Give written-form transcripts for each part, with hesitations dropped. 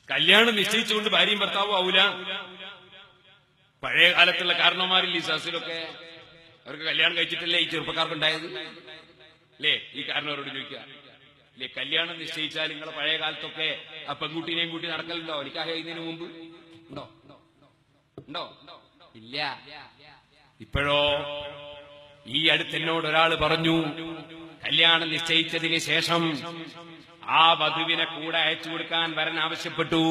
കല്യാണം നിശ്ചയിച്ചുകൊണ്ട് ഭാര്യയും ഭർത്താവും ആവൂല. പഴയ കാലത്തുള്ള കാരണവന്മാരിൽ ഈ സദസ്സിലൊക്കെ അവർക്ക് കല്യാണം കഴിച്ചിട്ടല്ലേ ഈ ചെറുപ്പക്കാർക്കുണ്ടായത് അല്ലേ? ഈ കാരണവരോട് ചോദിക്കുക അല്ലേ, കല്യാണം നിശ്ചയിച്ചാൽ നിങ്ങളെ പഴയ കാലത്തൊക്കെ ആ പെൺകുട്ടീനെയും കൂട്ടി നടക്കലുണ്ടോ? നിക്കാഹ് കഴിയുന്നതിന് മുമ്പ് ഉണ്ടോ? ഉണ്ടോ? ഇല്ല. ഇപ്പോഴോ ഈ അടുത്ത് എന്നോട് ഒരാൾ പറഞ്ഞു, കല്യാണം നിശ്ചയിച്ചതിന് ശേഷം ആ വധുവിനെ കൂടെ അയച്ചു കൊടുക്കാൻ വരൻ ആവശ്യപ്പെട്ടു.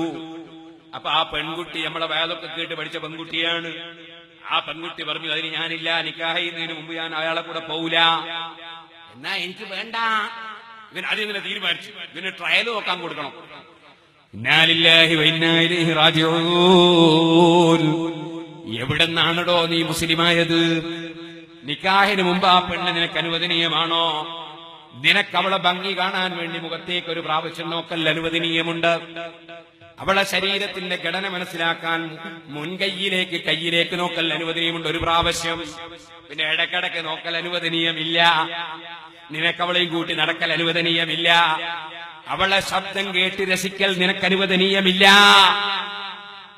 അപ്പൊ ആ പെൺകുട്ടി നമ്മളെ വേദമൊക്കെ കേട്ട് പഠിച്ച പെൺകുട്ടിയാണ്. ആ പെൺകുട്ടി പറഞ്ഞു, അതിന് ഞാനില്ല, നിക്കാഹ് ചെയ്യുന്നതിന് മുമ്പ് ഞാൻ അയാളെ കൂടെ പോവില്ല. എന്നാ എനിക്ക് വേണ്ട. ഇവൻ ആദ്യം ഇങ്ങനെ തീരുമാനിച്ചു, ഇവന് ട്രയൽ നോക്കാൻ കൊടുക്കണം. ഇന്നാ ലില്ലാഹി വ ഇന്നാ ഇലൈഹി റാജിഊൻ. എവിടെന്നാണോ നീ മുസ്ലിമായത്? നിക്കാഹിന് മുമ്പ് ആ പെണ്ണ് നിനക്ക് അനുവദനീയമാണോ? നിനക്ക് അവളെ ഭംഗി കാണാൻ വേണ്ടി മുഖത്തേക്ക് ഒരു പ്രാവശ്യം നോക്കൽ അനുവദനീയമുണ്ട്. അവളെ ശരീരത്തിന്റെ ഘടന മനസ്സിലാക്കാൻ കയ്യിലേക്ക് നോക്കൽ അനുവദനീയമുണ്ട് ഒരു പ്രാവശ്യം. പിന്നെ ഇടക്കിടക്ക് നോക്കൽ അനുവദനീയമില്ല. നിനക്കവളെയും കൂട്ടി നടക്കൽ അനുവദനീയമില്ല. അവളെ ശബ്ദം കേട്ട് രസിക്കൽ നിനക്ക് അനുവദനീയമില്ല.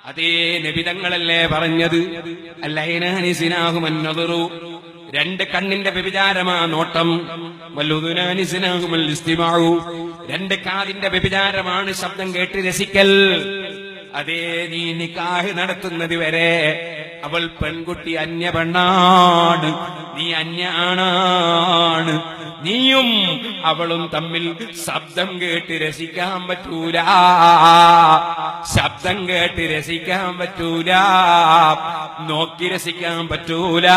അതേ നബിതങ്ങളല്ലേ പറഞ്ഞത്, അല്ലൈനാനിസിനാഹുമന്നദറു, രണ്ട് കണ്ണിന്റെ വ്യഭിചാരമാ നോട്ടം, വല്ലുദുനാനിസിനാഹുമൽ ഇസ്തിമാഉ, രണ്ട് കാതിന്റെ വ്യഭിചാരമാണ് ശബ്ദം കേട്ട് രസിക്കൽ. അതേ നീ നിക്കാഹ് നടത്തുന്നത് വരെ അവൾ പെൺകുട്ടി അന്യ പെണ്ണാണ്, നീ അന്യ ആണാണ്. നീയും അവളും തമ്മിൽ ശബ്ദം കേട്ട് രസിക്കാൻ പറ്റൂല, ശബ്ദം കേട്ട് രസിക്കാൻ പറ്റൂല, നോക്കി രസിക്കാൻ പറ്റൂല,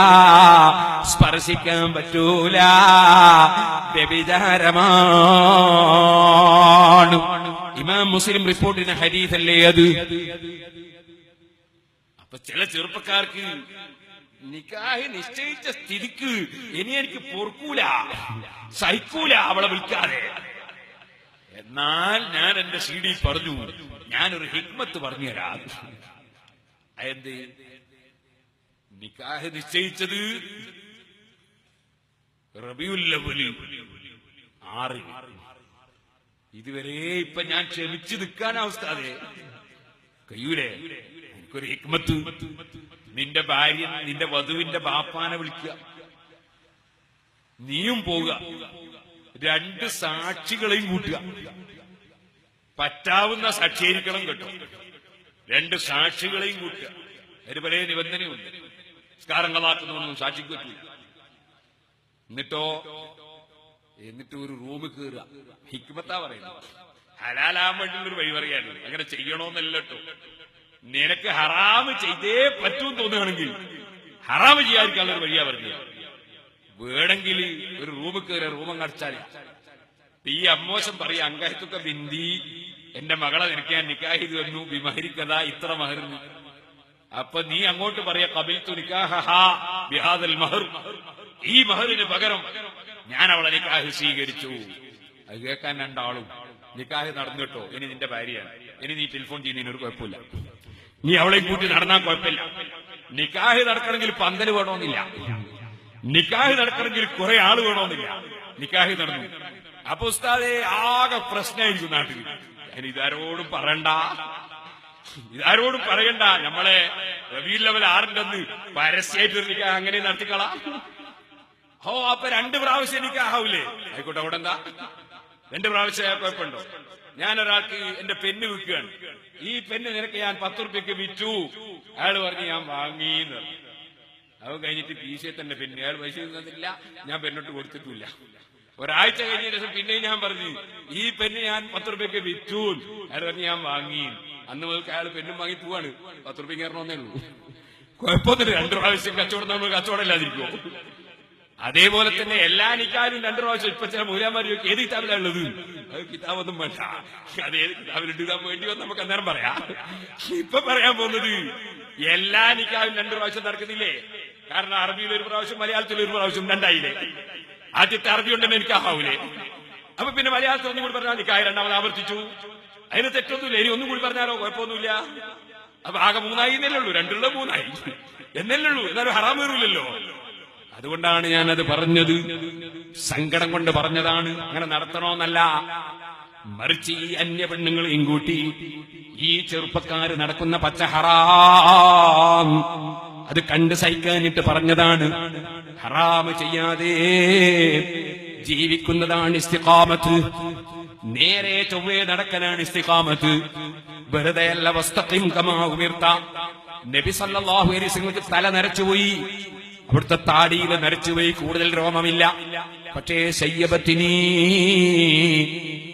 സ്പർശിക്കാൻ പറ്റൂല. വ്യഭിചാരമാണ്. ഇമാം മുസ്ലിം റിപ്പോർട്ട് ചെയ്യുന്ന ഹദീസല്ലേ അത്. അപ്പൊ ചില ചെറുപ്പക്കാർക്ക് നിക്കാഹ് നിശ്ചയിച്ച സ്ഥിതിക്ക് ഇനി എനിക്ക് പൊറുക്കൂല, സഹിക്കൂല അവളെ വിളിക്കാതെ. എന്നാൽ ഞാൻ എന്റെ CD പറഞ്ഞു, ഞാനൊരു ഹിക്മത്ത് പറഞ്ഞു തരാം. അതെന്ത്? നിക്കാഹ് നിശ്ചയിച്ചത് റബീഉൽ അവ്വൽ 6. ഇതുവരെ ഇപ്പൊ ഞാൻ ക്ഷമിച്ചു നിൽക്കാൻ അവസ്ഥാതെ കഴിയൂലേ? എനിക്കൊരു ഹിക്മത്ത്, നിന്റെ ഭാര്യ നിന്റെ വധുവിന്റെ ബാപ്പാനെ വിളിക്കുക, നീയും പോവുക, 2 സാക്ഷികളെയും കൂട്ടുക. പറ്റാവുന്ന സാക്ഷീകരിക്കണം കേട്ടോ. 2 സാക്ഷികളെയും കൂട്ടുക. അതിന് പല നിബന്ധനയുണ്ട്. നിസ്കാരം കളാക്കുന്നൊന്നും സാക്ഷിക്ക് പറ്റില്ല. എന്നിട്ട് ഒരു റൂമിൽ കയറുക. ഹിക്മത്താ പറയുന്നത്, ഹലാലാൻ വേണ്ടിയുള്ളൊരു വഴി പറയാൻ. അങ്ങനെ ചെയ്യണോന്നല്ല കേട്ടോ. നിനക്ക് ഹറാമ് ചെയ്തേ പറ്റൂന്ന് തോന്നുകയാണെങ്കിൽ ഹറാമ് ചെയ്യാതിരിക്കാനുള്ളൊരു വഴിയാ പറഞ്ഞത്. വേണമെങ്കിൽ ഒരു റൂമിൽ കയറിയ റൂമം കടച്ചാൽ ഈ അമ്മോശം പറയാ, അങ്കായത്തൊക്കെ ബിന്ദി, എന്റെ മകളെ നിനക്ക് ഞാൻ നിക്കാഹ് ചെയ്ത് വന്നു, ബിമഹരിക്കഥ ഇത്ര മഹറിന്. അപ്പൊ നീ അങ്ങോട്ട് പറയാ, ഖബിൽതു നിക്കാഹഹാ ബിഹാദൽ മഹർ, ഈ മഹറിന് പകരം ഞാൻ അവളെ നിക്കാഹ് സ്വീകരിച്ചു. അത് കേൾക്കാൻ 2 ആളും നിക്കാഹ് നടന്നു കേട്ടോ, ഇനി നിന്റെ ഭാര്യയാണ്, ഇനി നീ ടെലിഫോൺ ചെയ്യുന്നതിനൊരു കുഴപ്പമില്ല, നീ അവളെ കൂട്ടി നടന്നാൽ കുഴപ്പമില്ല. നിക്കാഹ് നടക്കണമെങ്കിൽ പന്തല് വേണമെന്നില്ല, നിക്കാഹ് നടക്കണമെങ്കിൽ കുറെ ആള് വേണമെന്നില്ല. നിക്കാഹ് നടന്നു. അപ്പൊ ഉസ്താദേ ആകെ പ്രശ്നമായിരിക്കും നാട്ടിൽ. ഞാൻ ഇതാരോടും പറയണ്ട, ഇതാരോടും പറയണ്ട. നമ്മളെ റബീഉൽ അവ്വൽ 6 പരസ്യമായിട്ട് നിക്കാഹ് അങ്ങനെ നടത്തിക്കളാം. അപ്പൊ 2 പ്രാവശ്യം നിക്കാഹാവൂലേ? ആയിക്കോട്ടെ, അവിടെ എന്താ 2 പ്രാവശ്യം കുഴപ്പമുണ്ടോ? ഞാനൊരാൾക്ക് എന്റെ പെണ്ണ് വിൽക്കുകയാണ്, ഈ പെണ്ണ് നിനക്ക് ഞാൻ 10 റുപ്യക്ക് വിറ്റു. അയാൾ പറഞ്ഞു ഞാൻ വാങ്ങിന്ന്. അത് കഴിഞ്ഞിട്ട് പീശയെ തന്നെ പെണ്ണ്, അയാൾ പൈസ തന്നില്ല, ഞാൻ പെണ്ണോട്ട് കൊടുത്തിട്ടില്ല. ഒരാഴ്ച കഴിഞ്ഞ ശേഷം പിന്നെയും ഞാൻ പറഞ്ഞു ഈ പെണ്ണ് ഞാൻ 10 റുപ്യക്ക് വിറ്റു. അയാൾ പറഞ്ഞു ഞാൻ വാങ്ങി. അന്ന് മുതൽ അയാൾ പെണ്ണും വാങ്ങി പോവാണ്. 10 റുപ്യക്ക് കയറണമെന്നേ ഉള്ളൂ. കുഴപ്പമൊന്നുമില്ല. 2 പ്രാവശ്യം കച്ചവടം നമ്മൾ കച്ചവടം ഇല്ലാതിരിക്കുമോ? അതേപോലെ തന്നെ എല്ലാ നിക്കാലും 2 പ്രാവശ്യം. ഇപ്പൊ ചില മൂലാമാരിയൊക്കെ ഏത് കിതാബിലാണ് ഉള്ളത്? അത് കിതാബൊന്നും വേണ്ട, അത് ഏത് കിതാബിലിട്ട് വേണ്ടി വന്ന് നമുക്ക് അന്നേരം പറയാം. ഇപ്പൊ പറയാൻ പോകുന്നത് എല്ലാ നിക്കാലും 2 പ്രാവശ്യം നടക്കുന്നില്ലേ? കാരണം അറബിയിൽ 1 പ്രാവശ്യം, മലയാളത്തിൽ 1 പ്രാവശ്യം, 2 ആയില്ലേ? ആദ്യത്തെ അറബി ഉണ്ടെന്ന് എനിക്കാവൂലേ? അപ്പൊ പിന്നെ മലയാളത്തിൽ ഒന്നും കൂടി പറഞ്ഞാൽ നിക്കാഹ് 2ാമത് ആവർത്തിച്ചു. അതിന് തെറ്റൊന്നുമില്ല. ഇനി ഒന്നും കൂടി പറഞ്ഞാലോ കുഴപ്പമൊന്നുമില്ല. അപ്പൊ ആകെ 3 ആയി എന്നല്ലേ ഉള്ളൂ, 2 3 ആയി എന്നല്ലേ ഉള്ളൂ. എന്നാലും ഹറാം കയറൂലല്ലോ. അതുകൊണ്ടാണ് ഞാനത് പറഞ്ഞത്, സങ്കടം കൊണ്ട് പറഞ്ഞതാണ്. അങ്ങനെ നടത്തണമെന്നല്ല, മറിച്ച് ഈ അന്യ പെണ്ണുങ്ങളെയും കൂട്ടി ഈ ചെറുപ്പക്കാര് നടക്കുന്ന പച്ച ഹറാം അത് കണ്ട് സഹിക്കാനിട്ട് പറഞ്ഞതാണ്. ഹറാം ചെയ്യാതെ ജീവിക്കുന്നതാണ് ഇസ്തിഖാമത്ത്. നേരെ ചൊവ്വേ നടക്കലാണ് ഇസ്തിഖാമത്ത്. വെറുതെയല്ല. വസ്തഖിം കമാ ഉമിർത. നബി സല്ലല്ലാഹു അലൈഹി വസല്ലം തല നരച്ചുപോയി, അവിടുത്തെ താടിയിൽ നരച്ചുപോയി, കൂടുതൽ രോമമില്ല. പക്ഷേ ശയ്യബത്തിനി,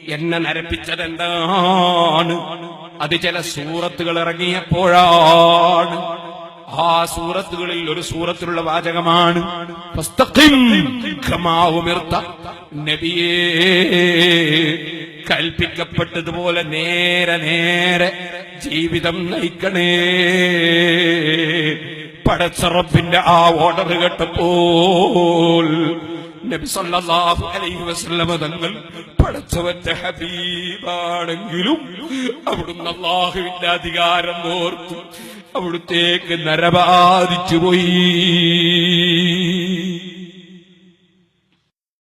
എന്നെ നരപ്പിച്ചതെന്താണ്? അത് ചില സൂറത്തുകൾ ഇറങ്ങിയപ്പോഴാണ്. ആ സൂറത്തുകളിൽ ഒരു സൂറത്തിലുള്ള വാചകമാണ് ഫസ്തഖിം കമാ ഉമിർത. നബിയേ, കൽപ്പിക്കപ്പെട്ടതുപോലെ നേരെ നേരെ ജീവിതം നയിക്കണേ. പടച്ച റബ്ബിന്റെ ആ ഓർഡർ കേട്ടപ്പോൾ നബി സല്ലല്ലാഹു അലൈഹി വസല്ലം തങ്ങൾ പടച്ചവന്റെ ഹബീബാണെങ്കിലും അവിടുന്ന് അല്ലാഹുവിന്റെ അധികാരം ഓർത്തു അവിടുത്തേക്ക് നരബാധിച്ചു പോയി.